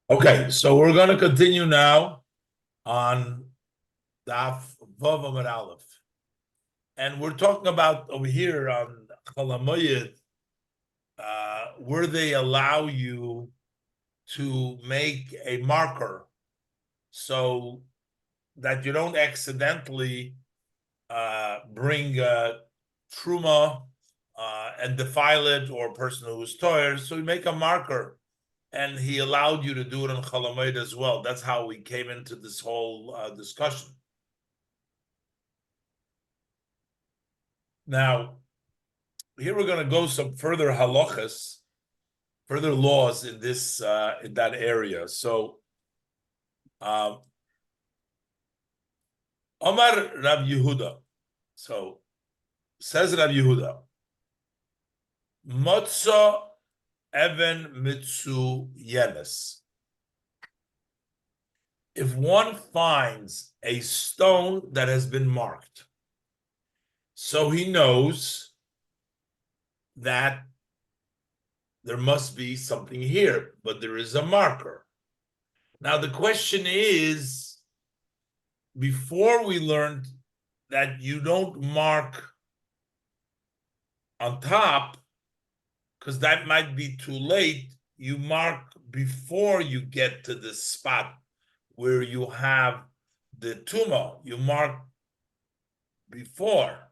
Okay, so we're going to continue now on Daf Vav Amud Aleph, and we're talking about over here on Cholamoyed, where they allow you to make a marker so that you don't accidentally bring truma and defile it, or a person who is toyer. So you make a marker, and he allowed you to do it on Cholamoid as well. That's how we came into this whole discussion. Now, here we're going to go some further halachas, further laws in this in that area. So, Omar Rav Yehuda. So says Rav Yehuda, Motza Even Mitzu Yenes. If one finds a stone that has been marked, so he knows that there must be something here, but there is a marker. Now, the question is, before we learned that you don't mark on top, because that might be too late, you mark before you get to the spot where you have the tumor. You mark before.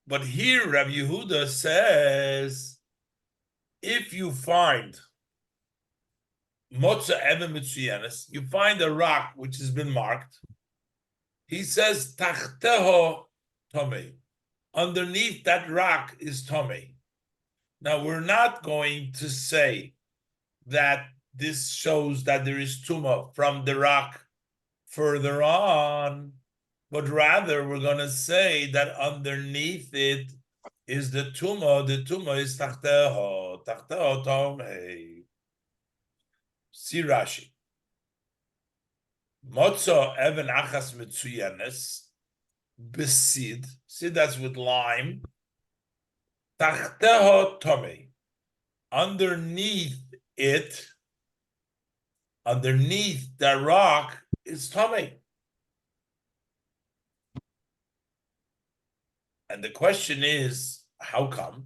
But here, Rav Yehuda says, if you find Motza Even Mitzuyenes, you find a rock which has been marked, he says, Tachteho Tomei. Underneath that rock is Tomei. Now, we're not going to say that this shows that there is Tuma from the rock further on, but rather we're going to say that underneath it is the Tuma. The Tuma is Tachteho Tomei. See Rashi. Motzo Even Achas Mitzuyenes. Besid. See, that's with lime. Tachteho Tomei. Underneath it, underneath the rock, is Tomei. And the question is, how come?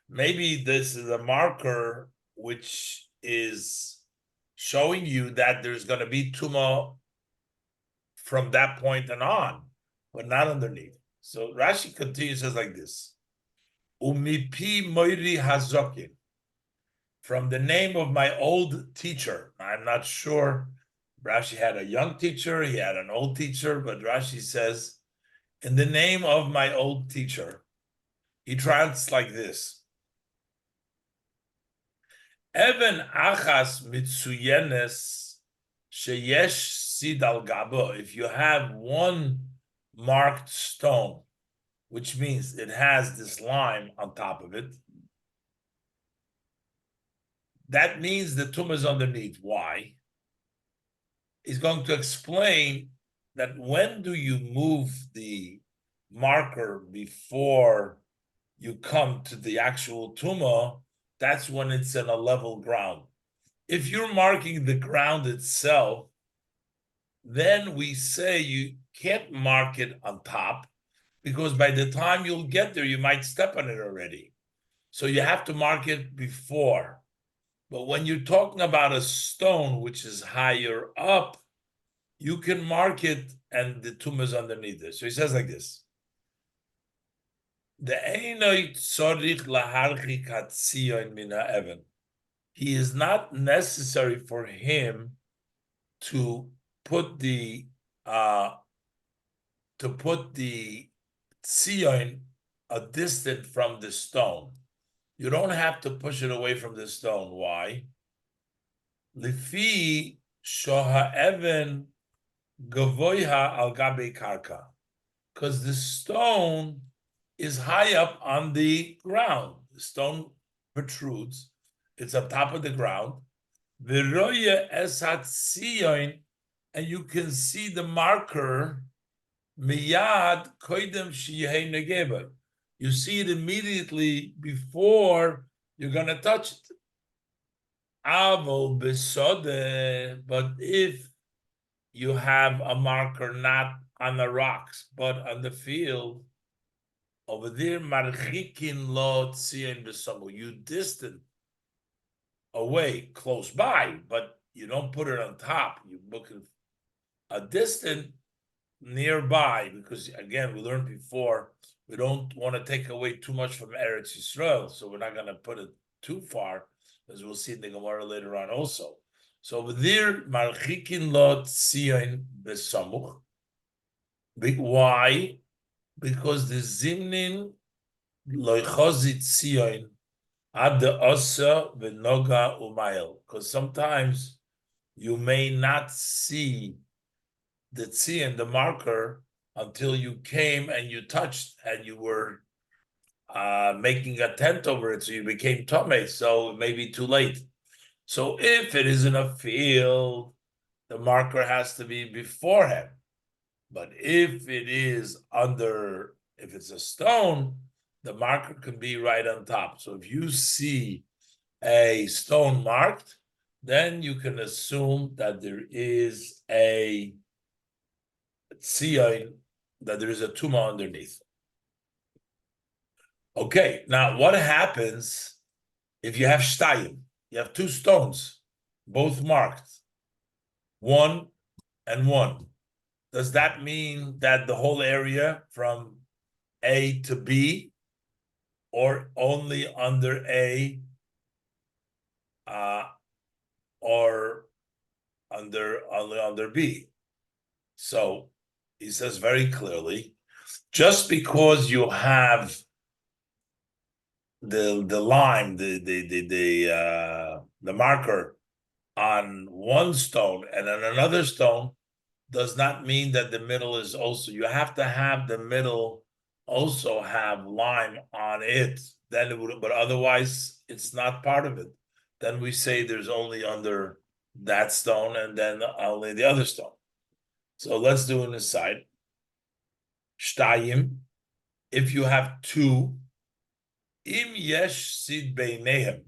Maybe this is a marker which is showing you that there's going to be Tuma from that point and on, but not underneath. So Rashi continues, says like this: Umipi moiri hazokin. From the name of my old teacher. I'm not sure. Rashi had a young teacher, he had an old teacher, but Rashi says, in the name of my old teacher. He translates like this: Even achas mitzuyenes sheyesh sid al gabo. If you have one marked stone, which means it has this lime on top of it, that means the tumor is underneath. Why? He's going to explain that when do you move the marker before you come to the actual tumor, that's when it's in a level ground. If you're marking the ground itself, then we say you can't mark it on top, because by the time you'll get there, you might step on it already. So you have to mark it before. But when you're talking about a stone which is higher up, you can mark it and the tumor is underneath it. So he says like this: The Einoi Tzorich Laharchik Hatzion Min Ha'even. He is not necessary for him to put the tzion a distant from the stone. You don't have to push it away from the stone. Why? Lifi shoha even gavoiha al gabe karka, because the stone is high up on the ground. The stone protrudes; it's on top of the ground. V'roye esat tzion, and you can see the marker miyad koidem shiyeh negeba. You see it immediately before you're going to touch it. Avol besode, but if you have a marker not on the rocks, but on the field, over there, marchikin lo tzion besomu, you distant away, close by, but you don't put it on top. You book a distant nearby, because again, we learned before, we don't want to take away too much from Eretz Yisrael, so we're not going to put it too far, as we'll see in the Gemara later on also. So over there, marchikin lo tzion besamuch. Why? Because the zimnin loichozit tzion ad the osa v'noga umayel. Because sometimes you may not see the tzion, the marker, until you came and you touched and you were making a tent over it, so you became tome. So it may be too late. So if it is in a field, the marker has to be beforehand. But if it is under, if it's a stone, the marker can be right on top. So if you see a stone marked, then you can assume that there is a tzion, that there is a tuma underneath. Okay, now what happens if you have shtayim? You have two stones, both marked, 1 and 1. Does that mean that the whole area from A to B, or only under A, or only under B? So he says very clearly, just because you have the line, the marker on one stone and on another stone, does not mean that the middle is also. You have to have the middle also have lime on it. Then it would, but otherwise it's not part of it. Then we say there's only under that stone and then only the other stone. So let's do an aside. Shtayim, if you have two, im yesh sid beinehem,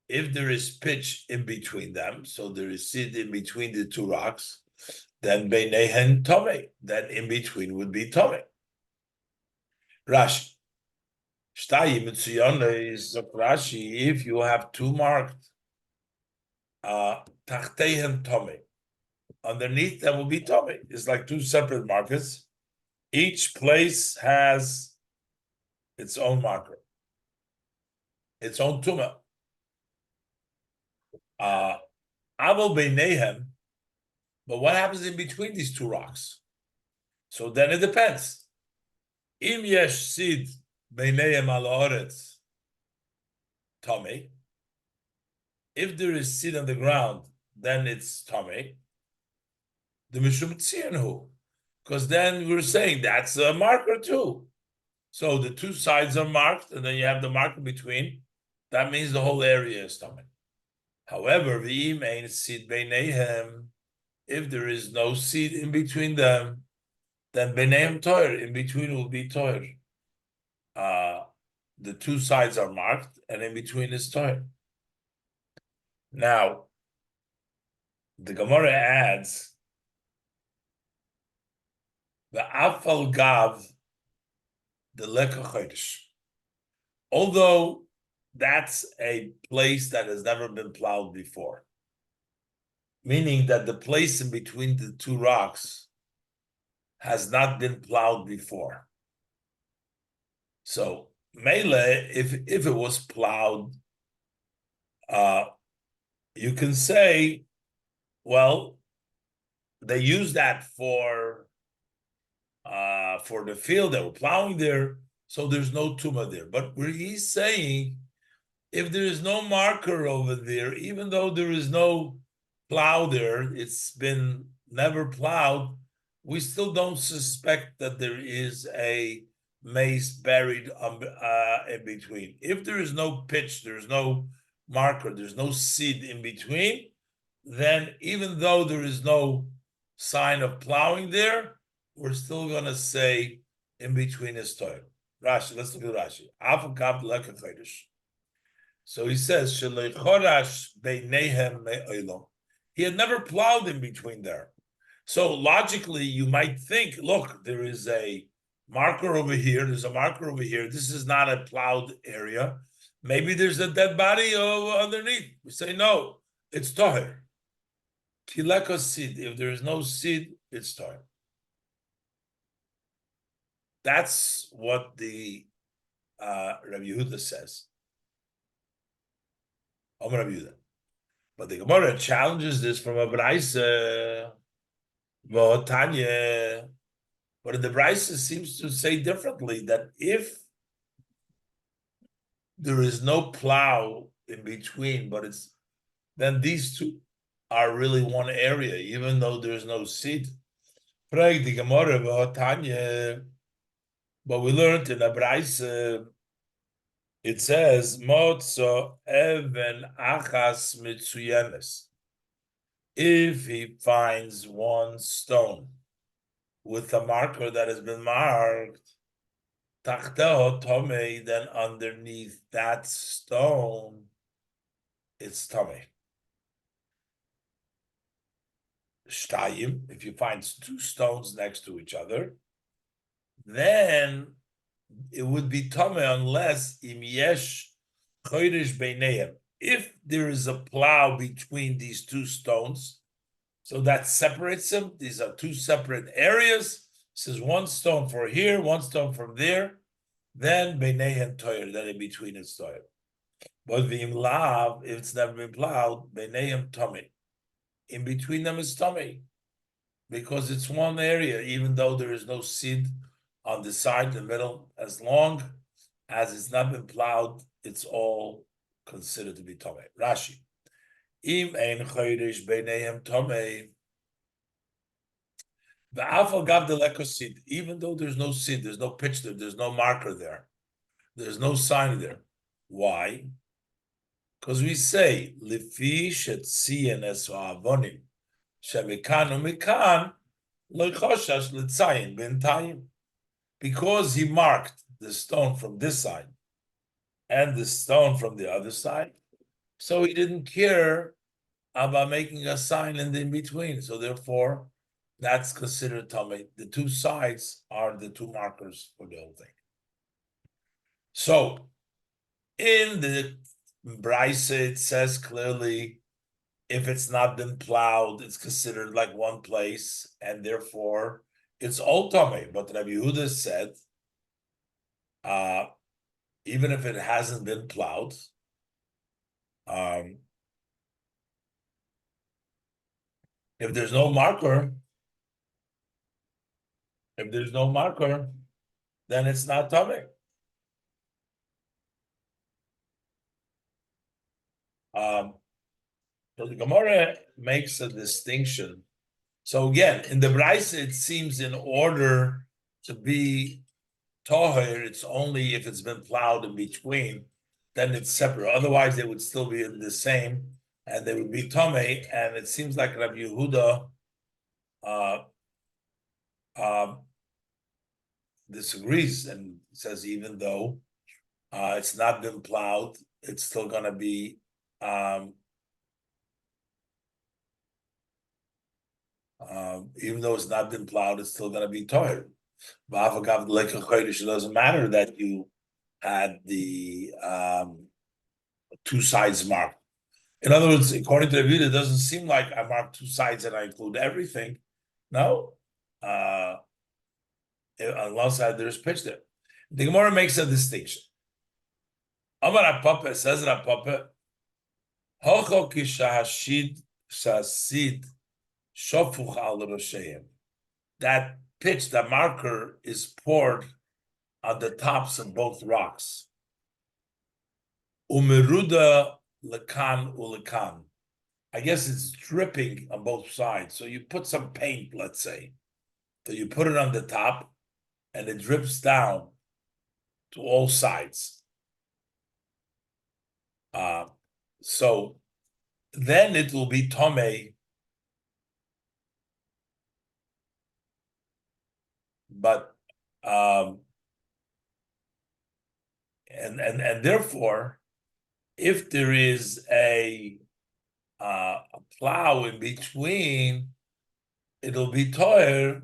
if there is pitch in between them, so there is sid in between the two rocks, then beinehen tome, then in between would be tome. Rashi, shtayim mitzuyone is Rashi, if you have two marked, tachteihen tome, underneath that will be tome. It's like two separate markers. Each place has its own marker, its own tuma. Aval beinehem, but what happens in between these two rocks? So then it depends. Im yesh sid beinehem al haaretz tame. If there is seed on the ground, then it's tame. The mishum tzianu, because then we're saying that's a marker too. So the two sides are marked, and then you have the marker between. That means the whole area is tame. However, v'im ein seed beinehem, if there is no seed in between them, then beinehem toir, in between will be toir. The two sides are marked, and in between is toir. Now, the Gemara adds, the afal gav, the leka chodesh. Although that's a place that has never been plowed before, meaning that the place in between the two rocks has not been plowed before. So, mele, if it was plowed, you can say, well, they use that for the field, they were plowing there, so there's no tuma there. But where he's saying, if there is no marker over there, even though there is no plow there, it's been never plowed, we still don't suspect that there is a mace buried in between. If there is no pitch, there's no marker, there's no seed in between, then even though there is no sign of plowing there, we're still going to say in between is toil. Rashi, let's look at Rashi. So he says, "Shelechorash beinehem me'olam." He had never plowed in between there. So logically, you might think, look, there is a marker over here. There's a marker over here. This is not a plowed area. Maybe there's a dead body underneath. We say no, it's toher. Kileko seed. If there is no seed, it's toher. That's what the Rabbi Yehuda says. Rabbi Yehuda. But the Gemara challenges this from a Braisa. Tanya. But in the Braisa seems to say differently that if there is no plow in between, but it's then these two are really one area, even though there's no seed. But we learned in the Braisa, it says, Motzo even achas mitsuyemes. If he finds one stone with a marker that has been marked, tachteo tomei, then underneath that stone, it's tomei. Shtayim, if you find two stones next to each other, then it would be tomei unless im yesh chodesh beineim. If there is a plow between these two stones, so that separates them. These are two separate areas. This is one stone for here, one stone from there. Then beineihem toyer, then in between it's toyer. But v'im lav, if it's never been plowed, beineihem tummy. In between them is tummy, because it's one area, even though there is no seed on the side, the middle, as long as it's not been plowed, it's all considered to be tummy. Rashi. Im ein chodesh beineihem tummy. The alpha gav the leko seed, even though there's no seed, there's no pitch there, there's no marker there, there's no sign there. Why? Because we say lifi shetziyen es ha'avonim shemikan umikan lo choshash l'tzayin b'intayim. Because he marked the stone from this side and the stone from the other side, so he didn't care about making a sign in between. So therefore, that's considered tummy. The two sides are the two markers for the whole thing. So in the Braisa, it says clearly, if it's not been plowed, it's considered like one place, and therefore it's all tummy. But Rabbi Yehuda said, even if it hasn't been plowed, if there's no marker, then it's not tummy. So the Gemara makes a distinction. So again, in the Braisa, it seems in order to be toher, it's only if it's been plowed in between, then it's separate. Otherwise, they would still be in the same, and they would be tomei. And it seems like Rabbi Yehuda disagrees and says even though it's not been plowed, it's still going to be even though it's not been plowed, it's still going to be toher. It doesn't matter that you had the two sides marked. In other words, according to the view, it doesn't seem like I marked two sides and I include everything. No, unless there's pitch there. The Gemara makes a distinction. Amar Papa says Papa, Hocho kishahashid sasid shofuch al rosheim. That pitch, the marker, is poured on the tops of both rocks. Umeruda lekan ulekan. I guess it's dripping on both sides. So you put some paint, let's say. So you put it on the top, and it drips down to all sides. So then it will be tomei. But and therefore, if there is a plow in between, it'll be toyer,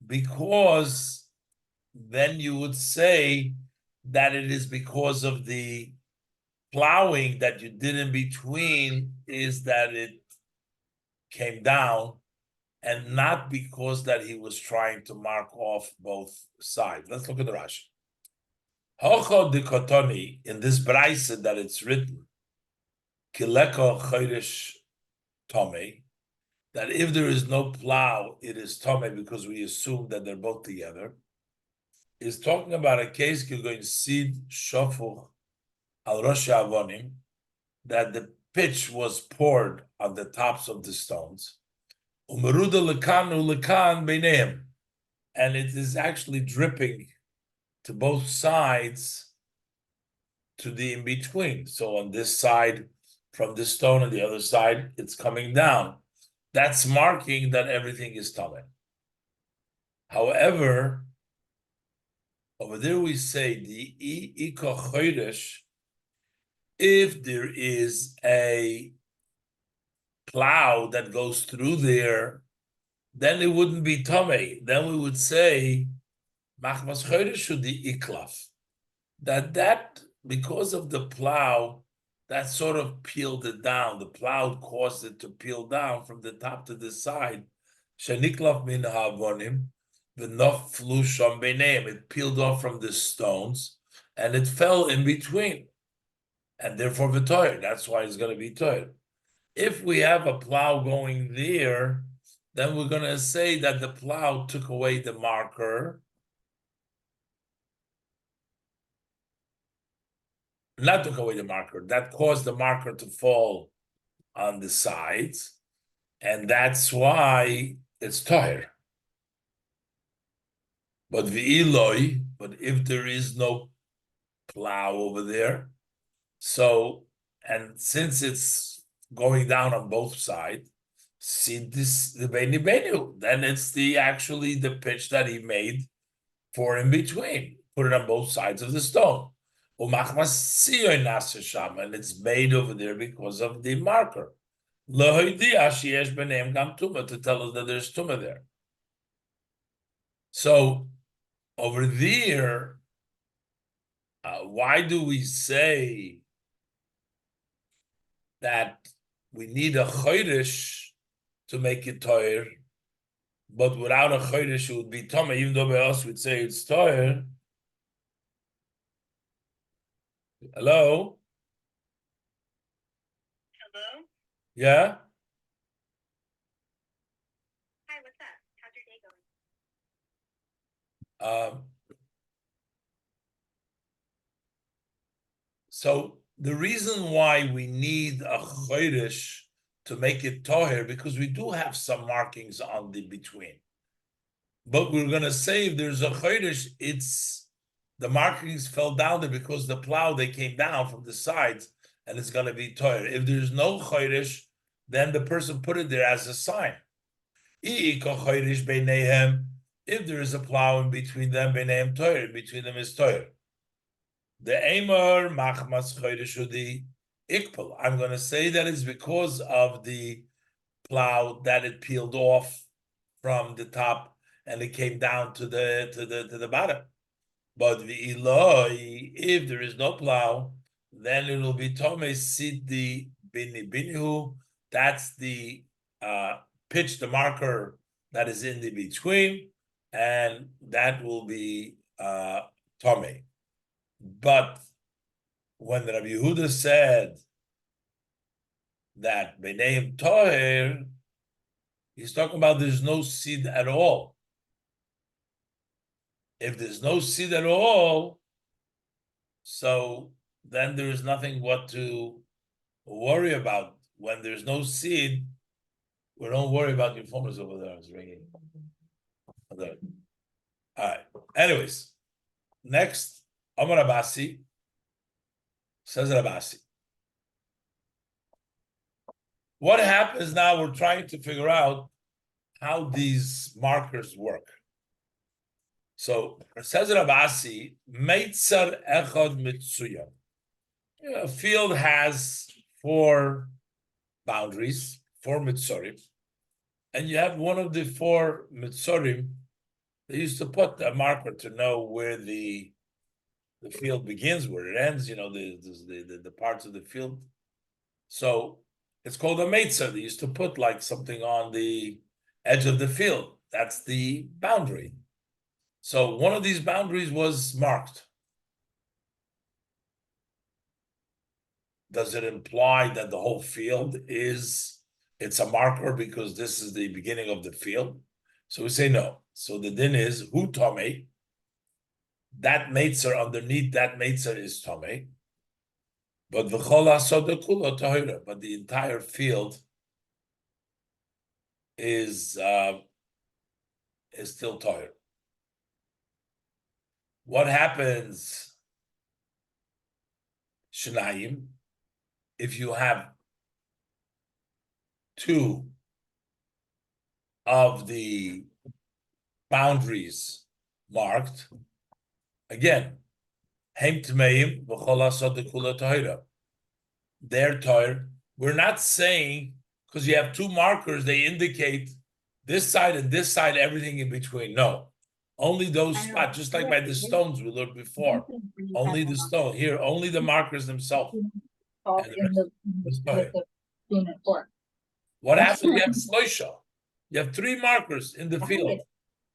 because then you would say that it is because of the plowing that you did in between is that it came down, and not because that he was trying to mark off both sides. Let's look at the Rashi. Hocho de Kotoni, in this Braisa that it's written, Kileko Chodesh Tome, that if there is no plow, it is Tome, because we assume that they're both together, is talking about a case you're going to see Shofuch al Rosh Avonim, that the pitch was poured on the tops of the stones. Umeruda lekanu lekan beineim, and it is actually dripping to both sides to the in between. So on this side, from this stone, and the other side, it's coming down. That's marking that everything is tameh. However, over there we say the iko chodesh, if there is a plow that goes through there, then it wouldn't be tameh. Then we would say machmas chodesh should be iklaf. That because of the plow, that sort of peeled it down. The plow caused it to peel down from the top to the side. Sheniklaf min havonim, v'nof flu sham beineim. It peeled off from the stones, and it fell in between, and therefore v'toyer. That's why it's going to be toyer. If we have a plow going there, then we're going to say that the plow took away the marker. Not took away the marker, that caused the marker to fall on the sides, and that's why it's toyer. But if there is no plow over there, so, and since it's going down on both sides, see this the beni benu, then it's actually the pitch that he made for in between, put it on both sides of the stone. And it's made over there because of the marker. To tell us that there's tumah there. So over there, why do we say that we need a chodesh to make it toyer, but without a chodesh it would be tumah, even though we else would say it's toyer? Hello? Hello? Yeah? Hi, what's up? How's your day going? So the reason why we need a chodesh to make it toher, because we do have some markings on the between. But we're going to say if there's a chodesh, it's the markings fell down there because the plow, they came down from the sides, and it's going to be toher. If there's no chodesh, then the person put it there as a sign. If there is a plow in between them, between them is toher. The Amar Machmas Chodesh Ikpal. I'm going to say that it's because of the plow that it peeled off from the top and it came down to the bottom. But the Eloi, if there is no plow, then it will be Tome Siddi Bini Binhu. That's the pitch, the marker that is in the between, and that will be Tome. But when Rabbi Yehuda said that B'neim Toher, he's talking about there's no seed at all. If there's no seed at all, so then there is nothing what to worry about. When there's no seed, we don't worry about your phone is over there. It's ringing. All right. Anyways, next, Amar Abasi. Says Rabasi. What happens now? We're trying to figure out how these markers work. So says Rabasi, Meitzar Echad Mitsuya. A field has 4 boundaries, 4 mitzorim, and you have one of the 4 mitzorim. They used to put a marker to know where the field begins, where it ends. The parts of the field. So it's called a meitzer. They used to put like something on the edge of the field. That's the boundary. So one of these boundaries was marked. Does it imply that the whole field it's a marker because this is the beginning of the field? So we say no. So the din is hu tome. That meitzer underneath that meitzer is tome. But v'chol hasoda kulo tahira. But the entire field is still tahir. What happens, Shnayim, if you have 2 of the boundaries marked? Again, Heim Tmeim v'chol hasoda kulo tahira. They're tahir. We're not saying because you have 2 markers, they indicate this side and this side, everything in between. No, only those spots, just like by the stones we learned before. Only the stone here, only the markers themselves. And the rest is tahir. What happens? You have shloisha. You have 3 markers in the field.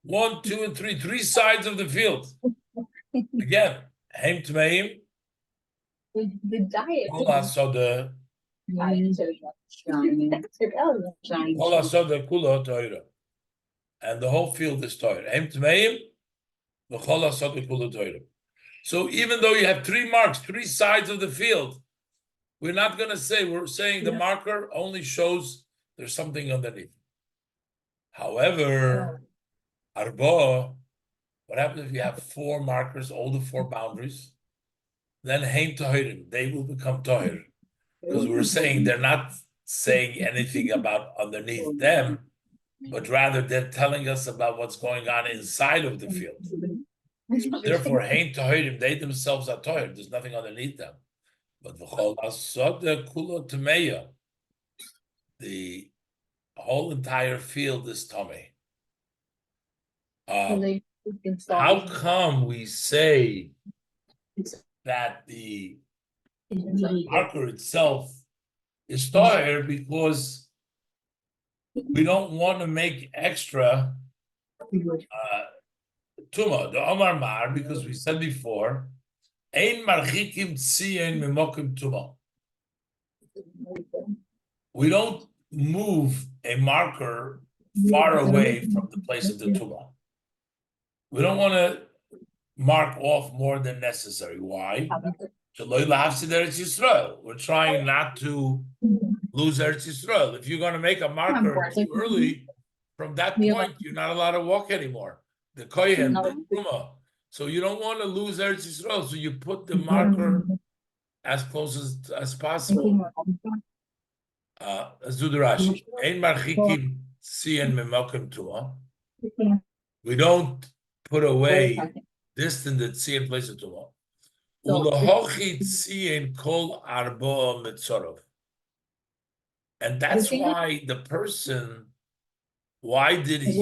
1, 2, and 3. 3 sides of the field. Again, Heim Tmeim. The diet. Kol hasoda kulo tahira. And the whole field is tahir. Heim Tmeim v'chol hasoda kulo tahira. So even though you have 3 marks, 3 sides of the field, we're not going to say, we're saying the marker only shows there's something underneath. However, Arba, what happens if you have 4 markers, all the 4 boundaries? Then Heim Tahirim, they will become Tahir. Because we're saying they're not saying anything about underneath them, but rather they're telling us about what's going on inside of the field. Therefore, Heim Tahirim, they themselves are Tahir. There's nothing underneath them. But v'chol hasoda kulo tameya, the whole entire field is tummy. How come we say that the marker itself is tahir? Because we don't want to make extra tuma, the Omar Mar, because we said before, ein marchikim tziyin mimokim tuma. We don't move a marker far away from the place of the tuma. We don't want to mark off more than necessary. Why? We're trying not to lose Eretz Yisrael. If you're going to make a marker too early, from that point, you're not allowed to walk anymore. The Kohen, the Truma. So you don't want to lose Eretz Yisrael. So you put the marker as close as possible. Let's do the Rashi. Ein marchikim tziyin memokim tuma. We don't put away distant the tziyin place of tuma. Ulohochi tziyin kol arba mitzorov. And that's why the person, why did he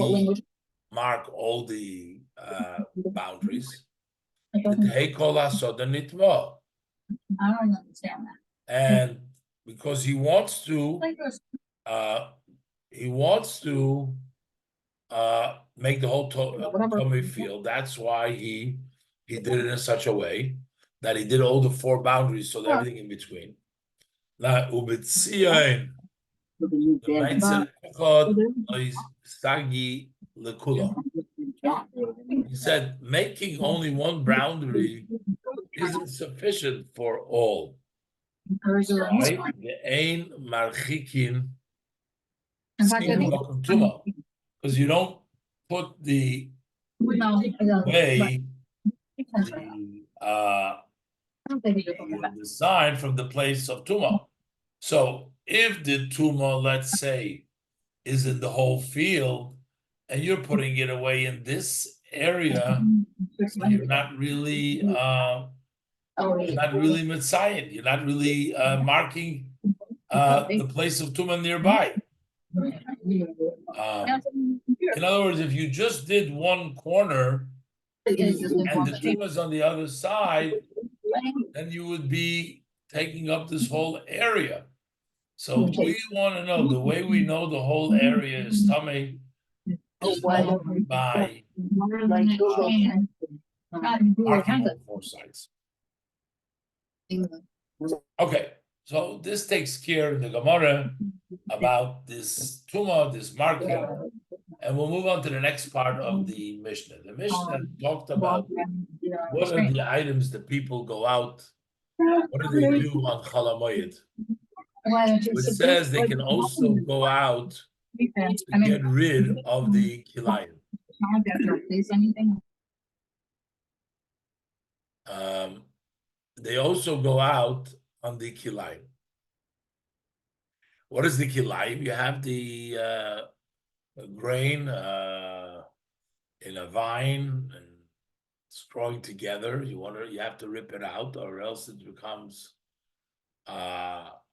mark all the boundaries? I don't And understand that. because he wants to make the whole Tomei field. That's why he did it in such a way that he did all the 4 boundaries, so that everything in between. Now, ubitzion, the mindset is sagi lekulo. He said making only 1 boundary isn't sufficient for all. Right? The ain marchikin, because you don't put the way the sign from the place of tuma. So if the tuma, let's say, is in the whole field, and you're putting it away in this area, so you're not really You're not really Mitzayin. You're not really marking the place of Tumah nearby. In other words, if you just did one corner and the Tumah is on the other side, then you would be taking up this whole area. So we want to know, the way we know the whole area is Tameh is only by marking all four sides. Okay, so this takes care of the Gemara about this Tumah, this marking, and we'll move on to the next part of the Mishnah. The Mishnah talked about what are the items that people go out, what do they do on Chalamoyed? It says they can also go out to get rid of the Kilayim. They also go out on the Kilayim. What is the Kilayim? You have the grain in a vine and it's growing together. You have to rip it out, or else it becomes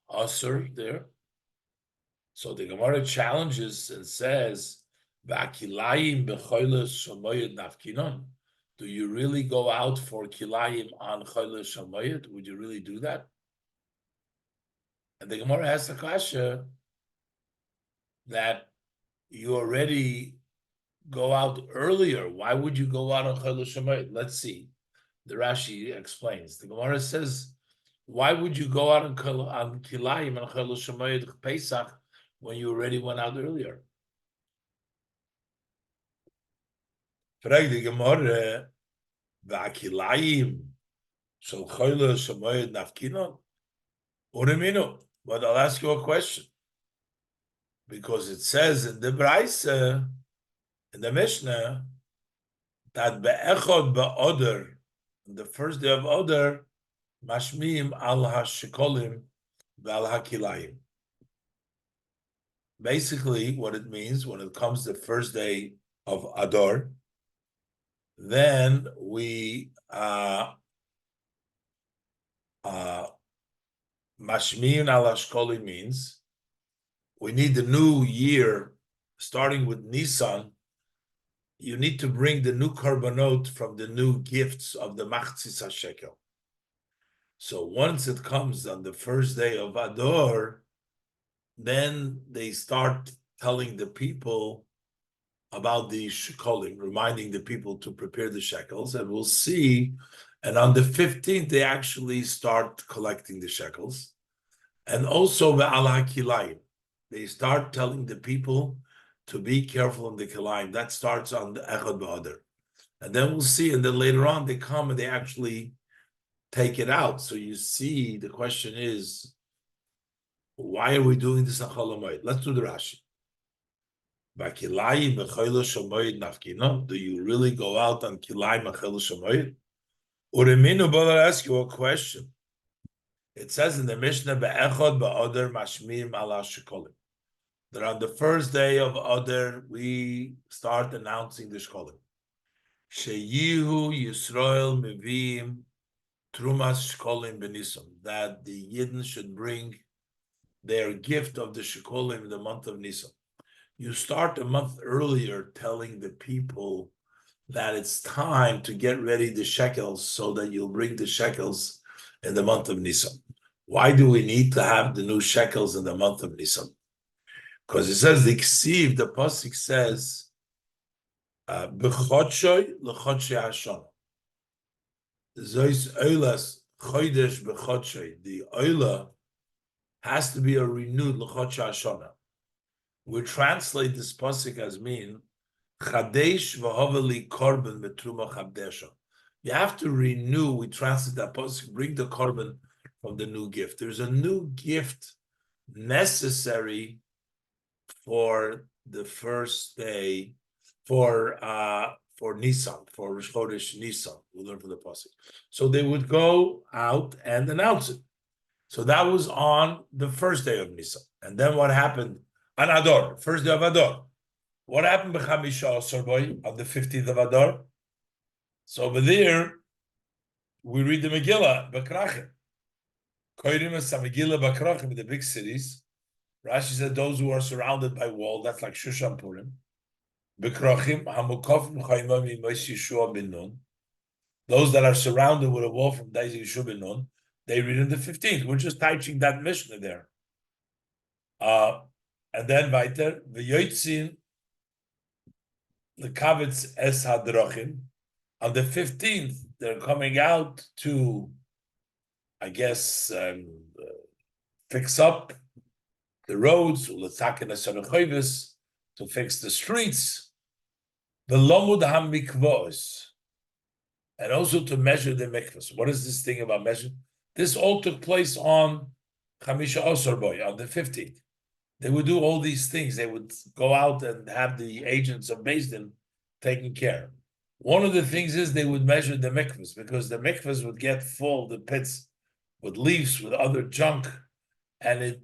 usher there. So the Gemara challenges and says, "V'akilayim b'choyle shamoyed nafkinon." Do you really go out for kilayim on choyle shamoyed? Would you really do that? And the Gemara has the kasha that you already go out earlier. Why would you go out on choyle shamoyed? Let's see. The Rashi explains. The Gemara says, why would you go out on kilayim on choyle shamoyed Pesach when you already went out earlier? Frag the Gemara, v'akilayim shel choyle shamoyed nafkinon. Uriminu. But I'll ask you a question, because it says in the Braisa, in the Mishnah, that be'echod ba'odar, on the first day of Odar, mashmiim al hashikolim v'al hakilayim. Basically, what it means when it comes the first day of Adar, then we mashmiim al hashikolim means we need the new year, starting with Nisan. You need to bring the new korbanot from the new gifts of the machzis hashekel. So once it comes on the first day of Adar, then they start telling the people about the shekolim, reminding the people to prepare the shekels, and we'll see. And on the 15th, they actually start collecting the shekels. And also the ala kilayim. They start telling the people to be careful in the kilayim. That starts on the Echad B'Adar. And then we'll see, and then later on they come and they actually take it out. So you see, the question is, why are we doing this on Chol HaMoed? Let's do the Rashi. Do you really go out on kilayim and Chol HaMoed? Ureminu, but I'll ask you a question. It says in the Mishnah, Be'echod ba'odar mashmim ala shekolim, that on the first day of Adar, we start announcing the shekolim. Sheyihu Yisrael mevim trumas shekolim benisim, that the Yidden should bring their gift of the shekolim in the month of Nisan. You start a month earlier telling the people that it's time to get ready the shekels so that you'll bring the shekels in the month of Nisan. Why do we need to have the new shekels in the month of Nisan? Because it says the ksiv, the pasuk says, "B'chodshoy l'chodshay hashana." Zois oilas chodesh b'chodshoy. The oila has to be a renewed l'chodshay hashana. We translate this pasuk as mean chadesh v'hoveli korban betruma chabdesha. You have to renew. We translate that pasuk. Bring the korban from the new gift. There's a new gift necessary for the first day, for Nisan, for Rosh Chodesh Nisan. We learn from the pasuk. So they would go out and announce it. So that was on the first day of Nisan. And then what happened on Adar, first day of Adar? What happened b'chamisha asar boy on the 15th of Adar? So over there, we read the Megillah, Bakrachim. Koirim is a Megillah Bakrachim in the big cities. Rashi said those who are surrounded by wall, that's like Shushan Purim. Bakrachim, Hamukofim Chaimam Yimosh Yeshua bin Nun. Those that are surrounded with a wall from Dais Yeshua bin Nun, they read in the 15th. We're just touching that Mishnah there. And then weiter, V'yotzin L'kavitz es hadrochim. On the 15th, they're coming out to, I guess, fix up the roads, to fix the streets, v'lomud hamikvos, and also to measure the mikvos. What is this thing about measuring? This all took place on Chamisha Osor Boy, on the 15th. They would do all these things. They would go out and have the agents of Beis Din taking care. One of the things is they would measure the mikvahs, because the mikvahs would get full, the pits, with leaves, with other junk, and it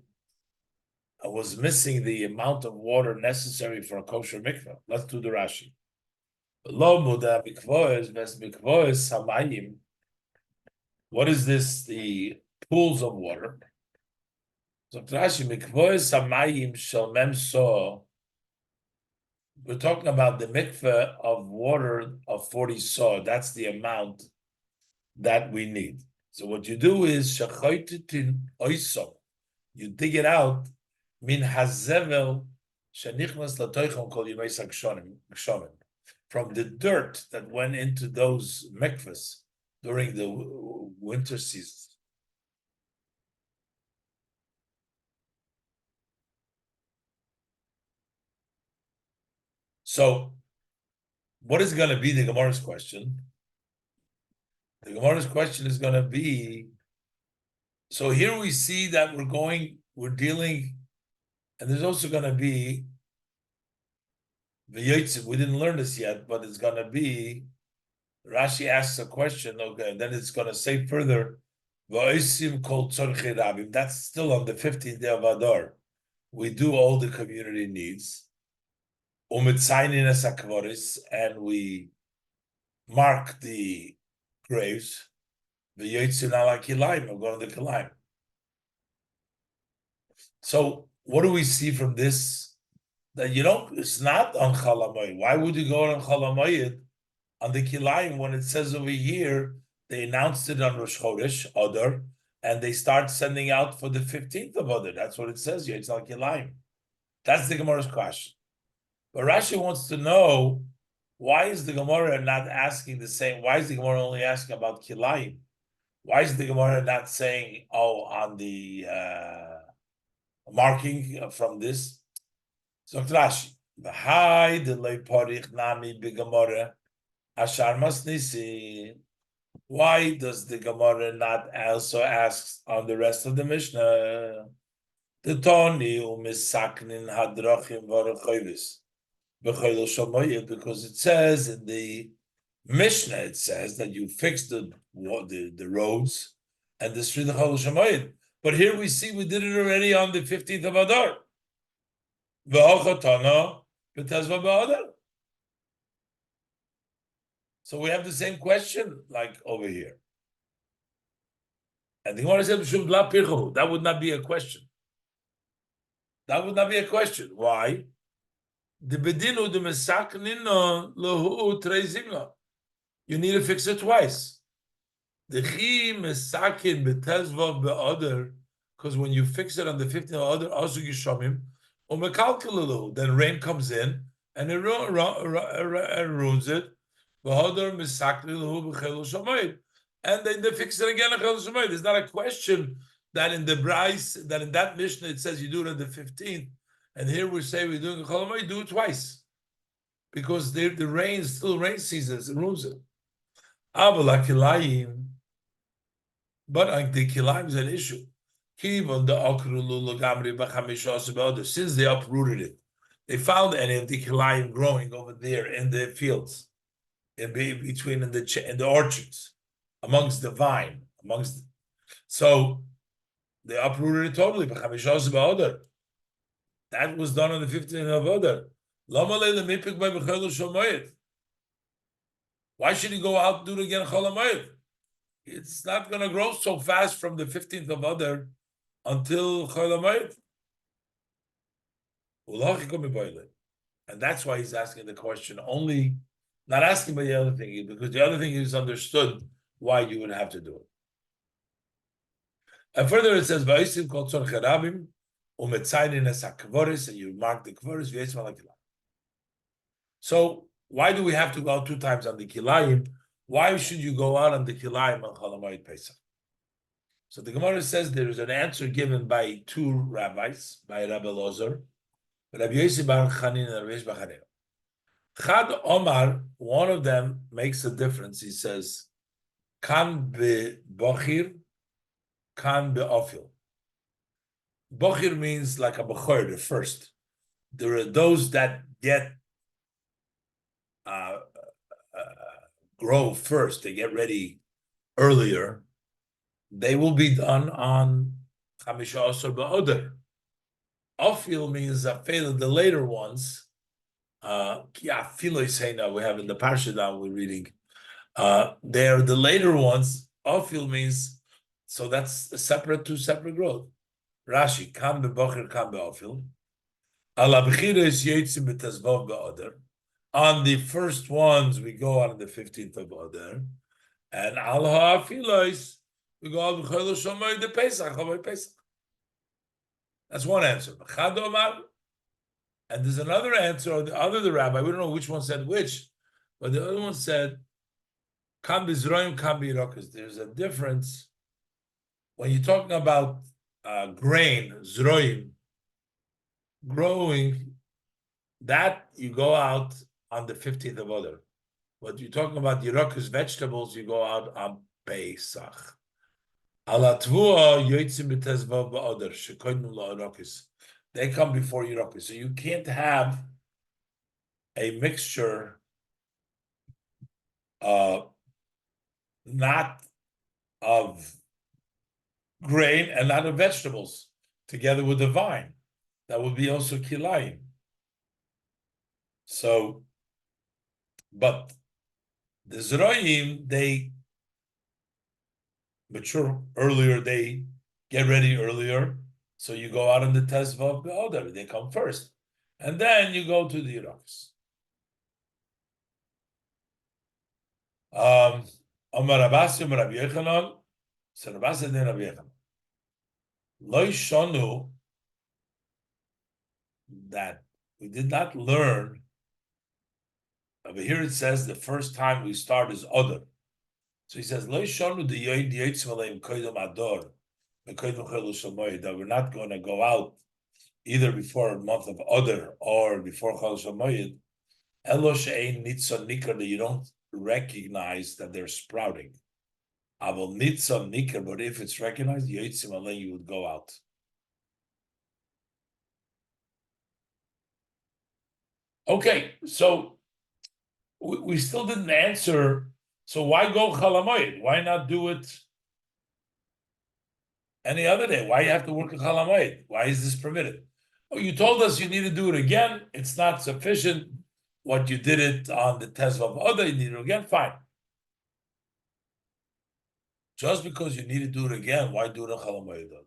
was missing the amount of water necessary for a kosher mikvah. Let's do the Rashi. What is this? The pools of water. So Rashi, mikvahs hamayim shel mem so. We're talking about the mikveh of water of 40 saw. That's the amount that we need. So what you do is shachoititin oisom. You dig it out. Min hazevel shenichnas latoichon kol yimei kshonim. From the dirt that went into those mikvahs during the winter season. So, what is going to be the Gemara's question? The Gemara's question is going to be, so here we see that we're dealing, and there's also going to be, we didn't learn this yet, but it's going to be, Rashi asks a question, okay, and then it's going to say further, that's still on the 15th day of Adar. We do all the community needs. And we mark the graves. We're going to the Kilayim. So, what do we see from this? That it's not on Chalamayid. Why would you go on Chalamayid on the Kilayim when it says over here they announced it on Rosh Chodesh Adar, and they start sending out for the 15th of Adar? That's what it says here. It's on Kilayim. That's the Gemara's question. But Rashi wants to know, why is the Gemara not asking the same? Why is the Gemara only asking about Kilayim? Why is the Gemara not saying, on the marking from this? So Rashi, v'hai delay parich nami b'Gemara ashar masnisi. Why does the Gemara not also ask on the rest of the Mishnah? The Toni u'misaknin hadrachim v'arachayvis. Because it says in the Mishnah, it says that you fix the roads and the street of Chol Shamayid. But here we see we did it already on the 15th of Adar. So we have the same question like over here. And the Gemara said, that would not be a question. That would not be a question. Why? The bedinu the mesaknino lohu treizimla. You need to fix it twice. The chi mesakin betezvav be'adar, because when you fix it on the 15th of Adar, also yishamim umekalkalalu. Then rain comes in and it ruins it. Be'adar mesakni lohu b'chelu shamayid, and then they fix it again on chelu shamayid. There's not a question that in the Bryce, that in that Mishnah it says you do it on the 15th. And here we say we're doing a Cholamayid, do it twice. Because the rain, still rain season, it ruins it. But the Kilayim is an issue. Since they uprooted it, they found any of the Kilayim growing over there in the fields, in the orchards, amongst the vine, so they uprooted it totally. That was done on the 15th of Adar. Why should he go out and do it again Chol HaMoed? it's not going to grow so fast from the 15th of Adar until Chol HaMoed. And that's why he's asking the question only, not asking about the other thing, because the other thing is understood why you would have to do it. And further it says, Va'isim kol tzor cherabim, umetzayin es hakvoris, and you mark the kvoris, v'yetzim al hakilayim. So why do we have to go out 2 times on the kilayim? Why should you go out on the kilayim on Chol HaMoed Pesach? So the Gemara says there is an answer given by 2 rabbis, by Rabbi Lozer, Rabbi Yossi bar Chanin and Rabbi Yesh bar Chanina. Chad Omar, one of them makes a difference. He says, Kan be bochir, kan be ofil. Bochir means like a bechor, the first. There are those that get grow first. They get ready earlier. They will be done on Chamisha Asar Ba'odar. Ofil means the later ones. We have in the parsha now we're reading. They're the later ones. Ofil means, so that's two separate growth. Rashi, kam be'bocher, kam be'ofil. Ala b'chira is yetzim b'tezvav be'odar. On the first ones, we go on the 15th of Adar. And al ha'afilos, we go on b'chol HaShomayim the Pesach, Pesach. That's one answer. Chad Omar. And there's another answer, or the rabbi, we don't know which one said which, but the other one said, Kam b'zroim, kam b'yirokas. There's a difference. When you're talking about grain, zroim, growing, that you go out on the 15th of Adar. But you're talking about yirokas, vegetables, you go out on Pesach. Ala tvua yotzim b'tezvav ba'adar, shekoinu la'yirokas. They come before Yirokas. So you can't have a mixture not of grain and not of vegetables together with the vine. That would be also kilayim. So, but the Zroim, they mature earlier, they get ready earlier. So you go out on the Tezvav Be'odar, they come first. And then you go to the Yirokas. Amar Rabasi, Amar Rabbi Yechanan, so Rabasi then Rabbi Yechanan. Lo shonu, that we did not learn. Over here it says the first time we start is Odar. So he says, Lo shonu the Yoitz V'aleim Koydom Ador. That we're not going to go out either before a month of Adar or before Chol HaMoed. Elo she'ein nitzon nikar, that you don't recognize that they're sprouting. Avol nitzon nikar, but if it's recognized, yotzim alei, you would go out. Okay, so we still didn't answer. So why go Chol HaMoed? Why not do it any other day? Why you have to work a Chol HaMoed? Why is this permitted? Oh, you told us you need to do it again. It's not sufficient. What you did it on the Tezvav Oda, you need it again. Fine. Just because you need to do it again, why do it on Chol HaMoed?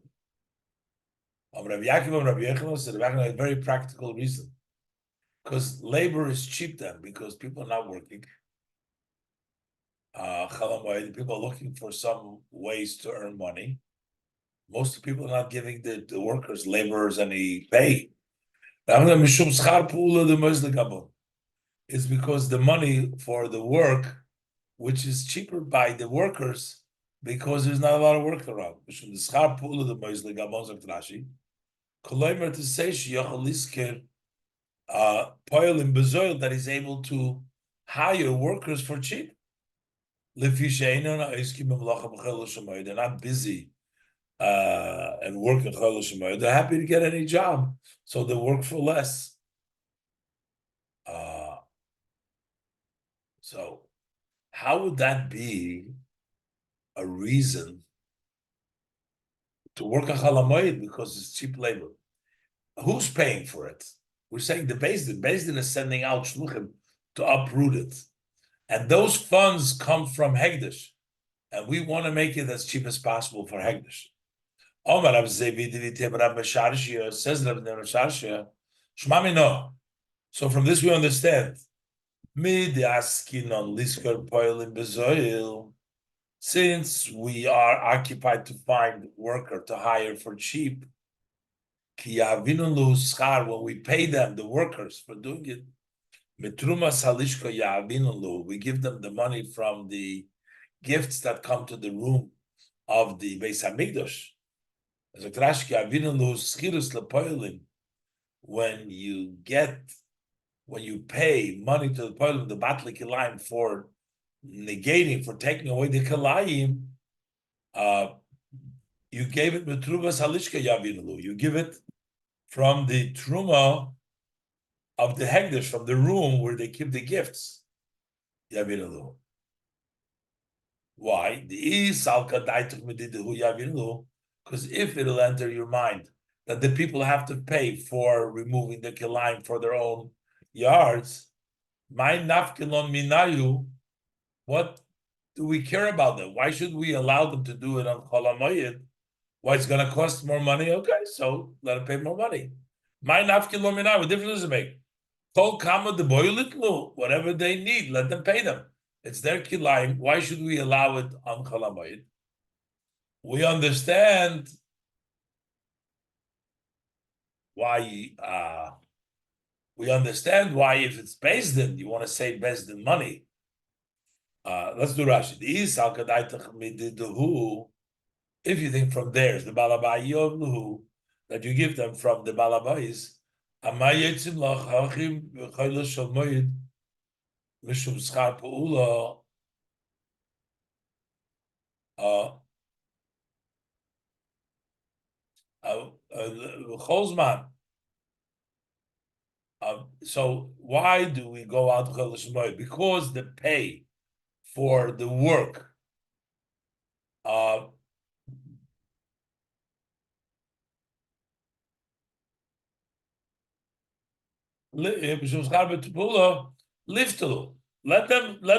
Rabbi Yaakov and Rabbi Yechanan said a very practical reason. Because labor is cheap then, because people are not working. Chol HaMoed, people are looking for some ways to earn money. Most people are not giving the workers, laborers, any pay. It's because the money for the work, which is cheaper by the workers, because there's not a lot of work around. To say that he's able to hire workers for cheap. They're not busy and working Chol HaMoed. They're happy to get any job, so they work for less. So how would that be a reason to work on Chol HaMoed? Because it's cheap labor. Who's paying for it? We're saying the Beis Din. Beis Din is sending out shluchim to uproot it. And those funds come from Hegdish. and we want to make it as cheap as possible for Hegdish. Omar Rav Zevi Divite Rav Mesharshia says Rav Mesharshia, Shmami no. So from this we understand. Mid askin on liskar poil in bezoil. Since we are occupied to find worker to hire for cheap, ki yavinulu schar, when we pay them, the workers, for doing it, mitruma salishka yavinulu, we give them the money from the gifts that come to the room of the Beis Hamikdash. As a Trashki yavinulu schirus lepoilim, when you pay money to the poilim, the batli kilayim, for negating, for taking away the kilayim, you gave it with truma salishka yavinulu. You give it from the truma of the hegdish, from the room where they keep the gifts. Yavinulu. Why? The isalka daituch medidahu yavinulu, because if it'll enter your mind that the people have to pay for removing the kilayim for their own yards, my nafkilon minayu, what do we care about them? Why should we allow them to do it on Chol HaMoed? Why it's going to cost more money? Okay, so let them pay more money. My nafkilon minayu, what difference does it make? Kol kama de boilitlu, whatever they need, let them pay them. It's their kilayim. Why should we allow it on Chol HaMoed? We understand why. We understand why, if it's Bezdin, you want to save Bezdin money. Let's do Rashi. If you think from there, the Balabai that you give them from the Balabais, Mishum Schar Pa'ula, Cholzman. So why do we go out Chodesh Moed? Because the pay for the work let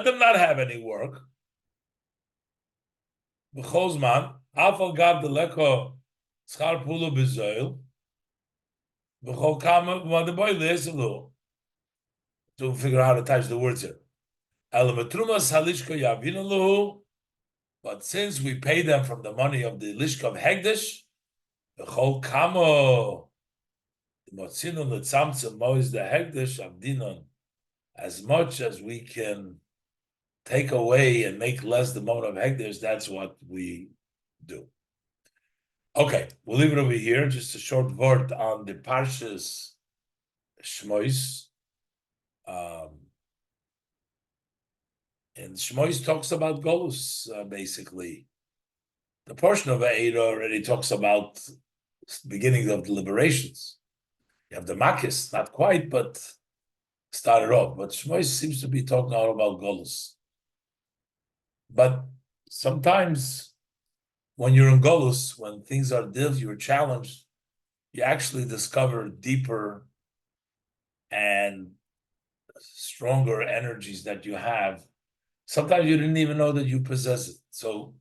them not have any work. B'cholzman afal gav the leko schar pula b'zoil b'chol kama v'madaboy le'eselu. To figure out how to touch the words here. Elamatrumas halishka yavinalu. But since we pay them from the money of the lishka of Hegdish, b'chol kama motzinu letzamtzim moiz the Hegdish avdinon, as much as we can take away and make less the moment of Hegdish, that's what we do. Okay, we'll leave it over here. Just a short word on the Parshas Shmois. And Shmois talks about Golus, basically. The portion of Eira already talks about the beginning of the liberations. You have the Makis, not quite, but started off. But Shmois seems to be talking all about Golus. But sometimes when you're in Golus, when things are difficult, you're challenged, you actually discover deeper and stronger energies that you have. Sometimes you didn't even know that you possess it. So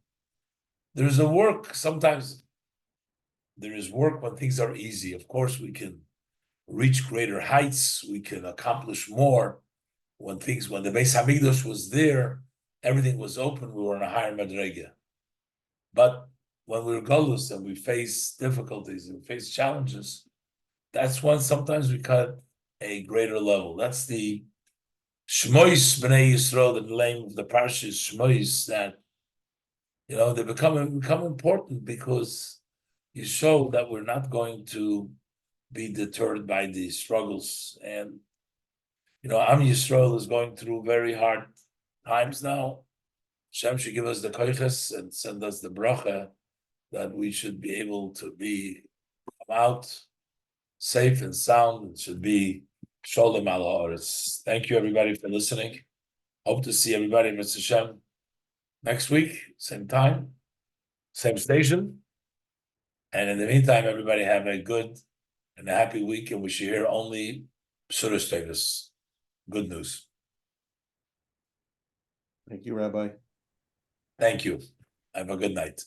there's a work, sometimes there is work when things are easy. Of course, we can reach greater heights, we can accomplish more. When the Beis Hamikdash was there, everything was open, we were in a higher madrega. But when we're Golus and we face difficulties and face challenges, that's when sometimes we cut a greater level. That's the Shmois B'nai Yisrael, the name of the parsha is Shmois, that they become important because you show that we're not going to be deterred by the struggles. And Am Yisrael is going through very hard times now. Hashem should give us the koiches and send us the bracha that we should be able to come out safe and sound. It should be Sholem ala haaretz. Thank you, everybody, for listening. Hope to see everybody in Mitzvah Shem next week, same time, same station. And in the meantime, everybody have a good and a happy week, and we should hear only Surah status. Good news. Thank you, Rabbi. Thank you. Have a good night.